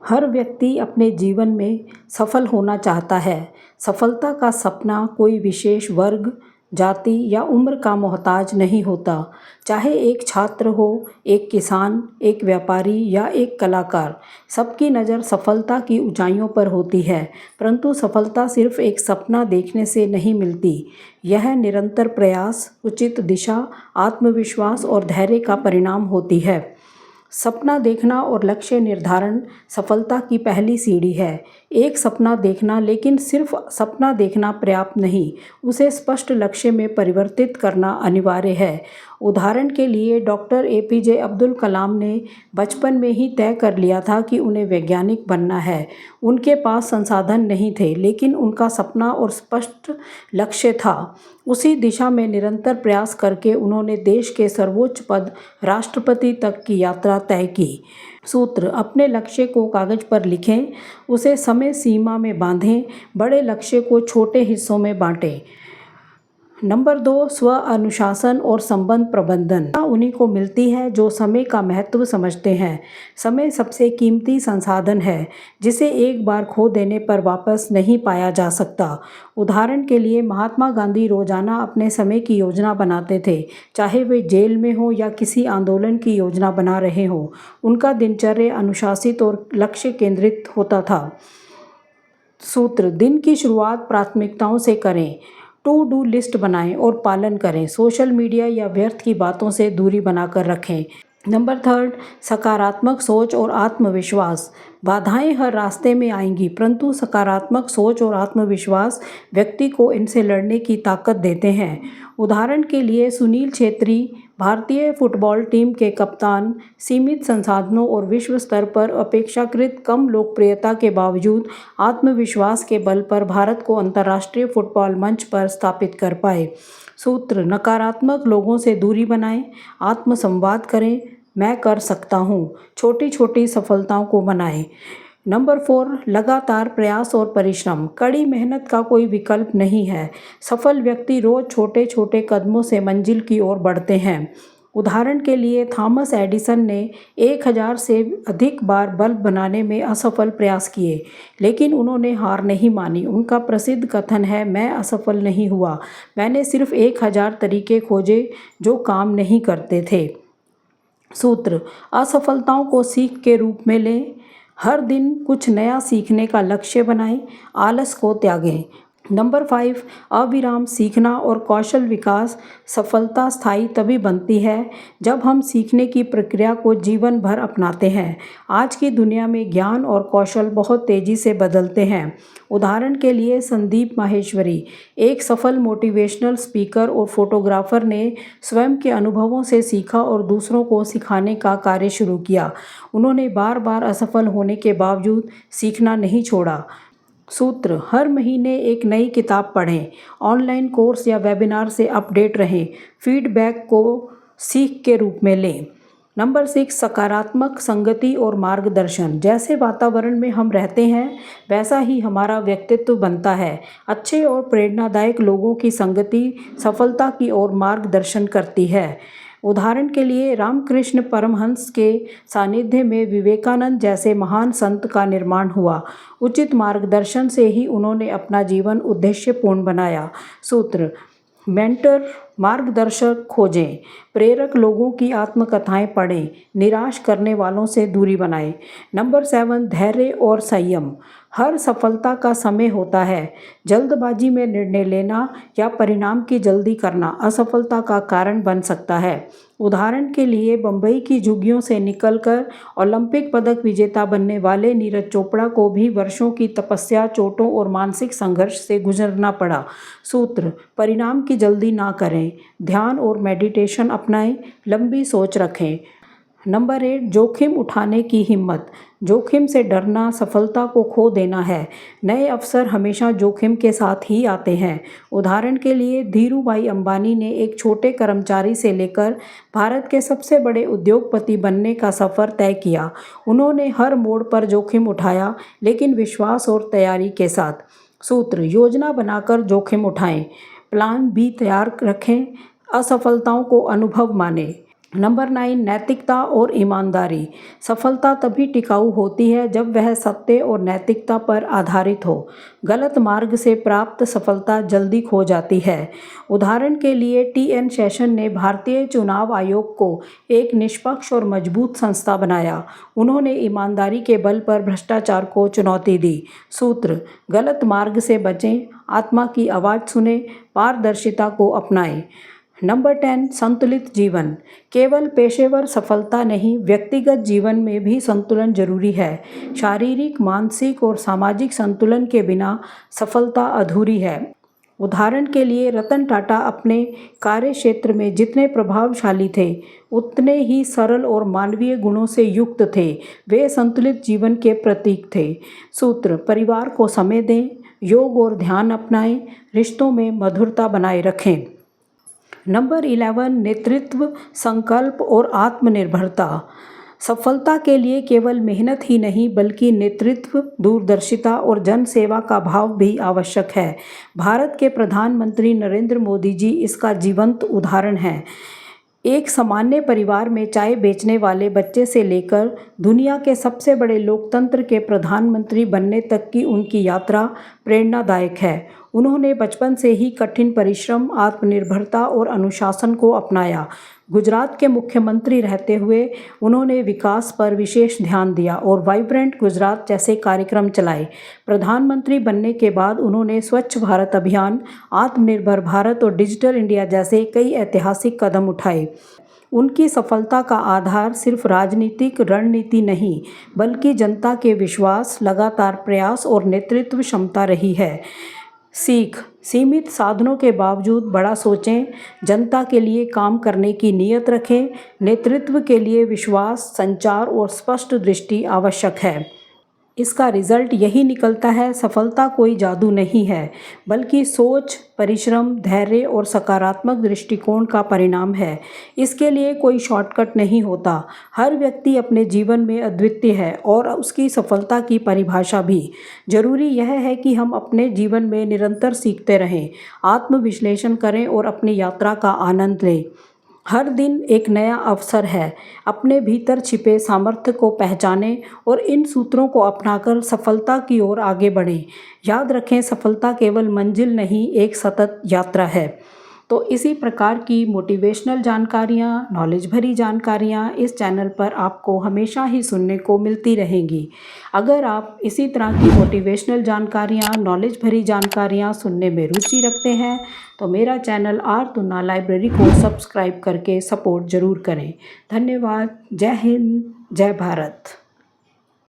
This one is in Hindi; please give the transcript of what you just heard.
हर व्यक्ति अपने जीवन में सफल होना चाहता है। सफलता का सपना कोई विशेष वर्ग, जाति या उम्र का मोहताज नहीं होता। चाहे एक छात्र हो, एक किसान, एक व्यापारी या एक कलाकार, सबकी नज़र सफलता की ऊंचाइयों पर होती है। परंतु सफलता सिर्फ एक सपना देखने से नहीं मिलती। यह निरंतर प्रयास, उचित दिशा, आत्मविश्वास और धैर्य का परिणाम होती है। सपना देखना और लक्ष्य निर्धारण सफलता की पहली सीढ़ी है। एक सपना देखना, लेकिन सिर्फ सपना देखना पर्याप्त नहीं, उसे स्पष्ट लक्ष्य में परिवर्तित करना अनिवार्य है। उदाहरण के लिए डॉक्टर एपीजे अब्दुल कलाम ने बचपन में ही तय कर लिया था कि उन्हें वैज्ञानिक बनना है। उनके पास संसाधन नहीं थे, लेकिन उनका सपना और स्पष्ट लक्ष्य था। उसी दिशा में निरंतर प्रयास करके उन्होंने देश के सर्वोच्च पद राष्ट्रपति तक की यात्रा तय की। सूत्र: अपने लक्ष्य को कागज पर लिखें, उसे समय सीमा में बांधें, बड़े लक्ष्य को छोटे हिस्सों में बांटें। नंबर 2, स्व अनुशासन और संबंध प्रबंधन उन्हीं को मिलती है जो समय का महत्व समझते हैं। समय सबसे कीमती संसाधन है, जिसे एक बार खो देने पर वापस नहीं पाया जा सकता। उदाहरण के लिए महात्मा गांधी रोजाना अपने समय की योजना बनाते थे, चाहे वे जेल में हो या किसी आंदोलन की योजना बना रहे हों। उनका दिनचर्या अनुशासित और लक्ष्य केंद्रित होता था। सूत्र: दिन की शुरुआत प्राथमिकताओं से करें। टू डू लिस्ट बनाएं और पालन करें। सोशल मीडिया या व्यर्थ की बातों से दूरी बनाकर रखें। नंबर 3, सकारात्मक सोच और आत्मविश्वास। बाधाएं हर रास्ते में आएंगी, परंतु सकारात्मक सोच और आत्मविश्वास व्यक्ति को इनसे लड़ने की ताकत देते हैं। उदाहरण के लिए सुनील छेत्री, भारतीय फुटबॉल टीम के कप्तान, सीमित संसाधनों और विश्व स्तर पर अपेक्षाकृत कम लोकप्रियता के बावजूद आत्मविश्वास के बल पर भारत को अंतर्राष्ट्रीय फुटबॉल मंच पर स्थापित कर पाए। सूत्र: नकारात्मक लोगों से दूरी बनाएं, आत्मसंवाद करें, मैं कर सकता हूँ, छोटी छोटी सफलताओं को बनाएं। नंबर 4, लगातार प्रयास और परिश्रम। कड़ी मेहनत का कोई विकल्प नहीं है। सफल व्यक्ति रोज छोटे छोटे कदमों से मंजिल की ओर बढ़ते हैं। उदाहरण के लिए थॉमस एडिसन ने 1000 से अधिक बार बल्ब बनाने में असफल प्रयास किए, लेकिन उन्होंने हार नहीं मानी। उनका प्रसिद्ध कथन है, मैं असफल नहीं हुआ, मैंने सिर्फ 1000 तरीके खोजे जो काम नहीं करते थे। सूत्र: असफलताओं को सीख के रूप में लें, हर दिन कुछ नया सीखने का लक्ष्य बनाएं, आलस को त्यागें। नंबर 5, अविराम सीखना और कौशल विकास। सफलता स्थायी तभी बनती है जब हम सीखने की प्रक्रिया को जीवन भर अपनाते हैं। आज की दुनिया में ज्ञान और कौशल बहुत तेज़ी से बदलते हैं। उदाहरण के लिए संदीप माहेश्वरी, एक सफल मोटिवेशनल स्पीकर और फोटोग्राफर, ने स्वयं के अनुभवों से सीखा और दूसरों को सिखाने का कार्य शुरू किया। उन्होंने बार बार असफल होने के बावजूद सीखना नहीं छोड़ा। सूत्र: हर महीने एक नई किताब पढ़ें, ऑनलाइन कोर्स या वेबिनार से अपडेट रहें, फीडबैक को सीख के रूप में लें। नंबर 6, सकारात्मक संगति और मार्गदर्शन। जैसे वातावरण में हम रहते हैं, वैसा ही हमारा व्यक्तित्व बनता है। अच्छे और प्रेरणादायक लोगों की संगति सफलता की ओर मार्गदर्शन करती है। उदाहरण के लिए रामकृष्ण परमहंस के सानिध्य में विवेकानंद जैसे महान संत का निर्माण हुआ। उचित मार्गदर्शन से ही उन्होंने अपना जीवन उद्देश्यपूर्ण बनाया। सूत्र: मेंटर, मार्गदर्शक खोजें, प्रेरक लोगों की आत्मकथाएं पढ़ें, निराश करने वालों से दूरी बनाएं। नंबर 7, धैर्य और संयम। हर सफलता का समय होता है। जल्दबाजी में निर्णय लेना या परिणाम की जल्दी करना असफलता का कारण बन सकता है। उदाहरण के लिए बंबई की झुग्गियों से निकलकर ओलंपिक पदक विजेता बनने वाले नीरज चोपड़ा को भी वर्षों की तपस्या, चोटों और मानसिक संघर्ष से गुजरना पड़ा। सूत्र: परिणाम की जल्दी ना करें, ध्यान और मेडिटेशन अपनाएं, लंबी सोच रखें। नंबर 8, जोखिम उठाने की हिम्मत। जोखिम से डरना सफलता को खो देना है। नए अवसर हमेशा जोखिम के साथ ही आते हैं। उदाहरण के लिए धीरूभाई अंबानी ने एक छोटे कर्मचारी से लेकर भारत के सबसे बड़े उद्योगपति बनने का सफ़र तय किया। उन्होंने हर मोड़ पर जोखिम उठाया, लेकिन विश्वास और तैयारी के साथ। सूत्र: योजना बनाकर जोखिम उठाएं, प्लान बी तैयार रखें, असफलताओं को अनुभव मानें। नंबर 9, नैतिकता और ईमानदारी। सफलता तभी टिकाऊ होती है जब वह सत्य और नैतिकता पर आधारित हो। गलत मार्ग से प्राप्त सफलता जल्दी खो जाती है। उदाहरण के लिए टी.एन. शेषन ने भारतीय चुनाव आयोग को एक निष्पक्ष और मजबूत संस्था बनाया। उन्होंने ईमानदारी के बल पर भ्रष्टाचार को चुनौती दी। सूत्र: गलत मार्ग से बचें, आत्मा की आवाज़ सुनें, पारदर्शिता को अपनाएं। नंबर 10, संतुलित जीवन। केवल पेशेवर सफलता नहीं, व्यक्तिगत जीवन में भी संतुलन जरूरी है। शारीरिक, मानसिक और सामाजिक संतुलन के बिना सफलता अधूरी है। उदाहरण के लिए रतन टाटा अपने कार्य क्षेत्र में जितने प्रभावशाली थे, उतने ही सरल और मानवीय गुणों से युक्त थे। वे संतुलित जीवन के प्रतीक थे। सूत्र: परिवार को समय दें, योग और ध्यान अपनाएं, रिश्तों में मधुरता बनाए रखें। नंबर 11, नेतृत्व, संकल्प और आत्मनिर्भरता। सफलता के लिए केवल मेहनत ही नहीं बल्कि नेतृत्व, दूरदर्शिता और जन सेवा का भाव भी आवश्यक है। भारत के प्रधानमंत्री नरेंद्र मोदी जी इसका जीवंत उदाहरण हैं। एक सामान्य परिवार में चाय बेचने वाले बच्चे से लेकर दुनिया के सबसे बड़े लोकतंत्र के प्रधानमंत्री बनने तक की उनकी यात्रा प्रेरणादायक है। उन्होंने बचपन से ही कठिन परिश्रम, आत्मनिर्भरता और अनुशासन को अपनाया। गुजरात के मुख्यमंत्री रहते हुए उन्होंने विकास पर विशेष ध्यान दिया और वाइब्रेंट गुजरात जैसे कार्यक्रम चलाए। प्रधानमंत्री बनने के बाद उन्होंने स्वच्छ भारत अभियान, आत्मनिर्भर भारत और डिजिटल इंडिया जैसे कई ऐतिहासिक कदम उठाए। उनकी सफलता का आधार सिर्फ राजनीतिक रणनीति नहीं, बल्कि जनता के विश्वास, लगातार प्रयास और नेतृत्व क्षमता रही है। सीख: सीमित साधनों के बावजूद बड़ा सोचें, जनता के लिए काम करने की नीयत रखें। नेतृत्व के लिए विश्वास, संचार और स्पष्ट दृष्टि आवश्यक है। इसका रिजल्ट यही निकलता है, सफलता कोई जादू नहीं है, बल्कि सोच, परिश्रम, धैर्य और सकारात्मक दृष्टिकोण का परिणाम है। इसके लिए कोई शॉर्टकट नहीं होता। हर व्यक्ति अपने जीवन में अद्वितीय है और उसकी सफलता की परिभाषा भी। जरूरी यह है कि हम अपने जीवन में निरंतर सीखते रहें, आत्मविश्लेषण करें और अपनी यात्रा का आनंद लें। हर दिन एक नया अवसर है। अपने भीतर छिपे सामर्थ्य को पहचानें और इन सूत्रों को अपनाकर सफलता की ओर आगे बढ़ें। याद रखें, सफलता केवल मंजिल नहीं, एक सतत यात्रा है। तो इसी प्रकार की मोटिवेशनल जानकारियाँ, नॉलेज भरी जानकारियाँ इस चैनल पर आपको हमेशा ही सुनने को मिलती रहेंगी। अगर आप इसी तरह की मोटिवेशनल जानकारियाँ, नॉलेज भरी जानकारियाँ सुनने में रुचि रखते हैं तो मेरा चैनल आर तुन्ना लाइब्रेरी को सब्सक्राइब करके सपोर्ट ज़रूर करें। धन्यवाद। जय हिंद, जय भारत।